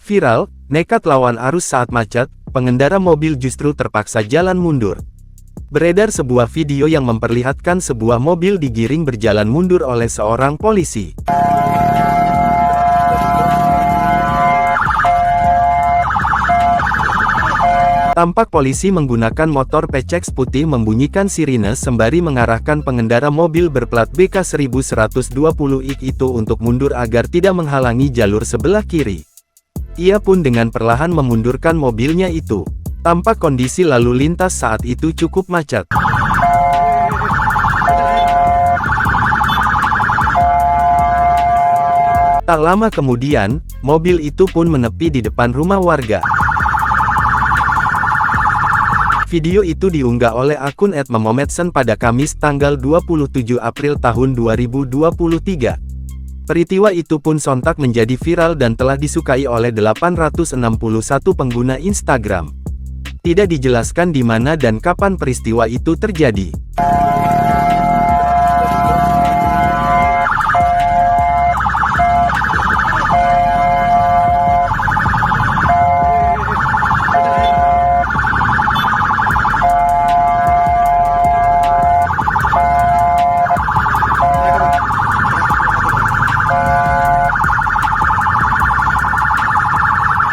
Viral, nekat lawan arus saat macet, pengendara mobil justru terpaksa jalan mundur. Beredar sebuah video yang memperlihatkan sebuah mobil digiring berjalan mundur oleh seorang polisi. Tampak polisi menggunakan motor PCX putih membunyikan sirine sembari mengarahkan pengendara mobil berplat BK 1120X itu untuk mundur agar tidak menghalangi jalur sebelah kiri. Ia pun dengan perlahan memundurkan mobilnya itu. Tampak kondisi lalu lintas saat itu cukup macet. Tak lama kemudian, mobil itu pun menepi di depan rumah warga. Video itu diunggah oleh akun @memometsen pada Kamis tanggal 27 April tahun 2023. Peristiwa itu pun sontak menjadi viral dan telah disukai oleh 861 pengguna Instagram. Tidak dijelaskan di mana dan kapan peristiwa itu terjadi.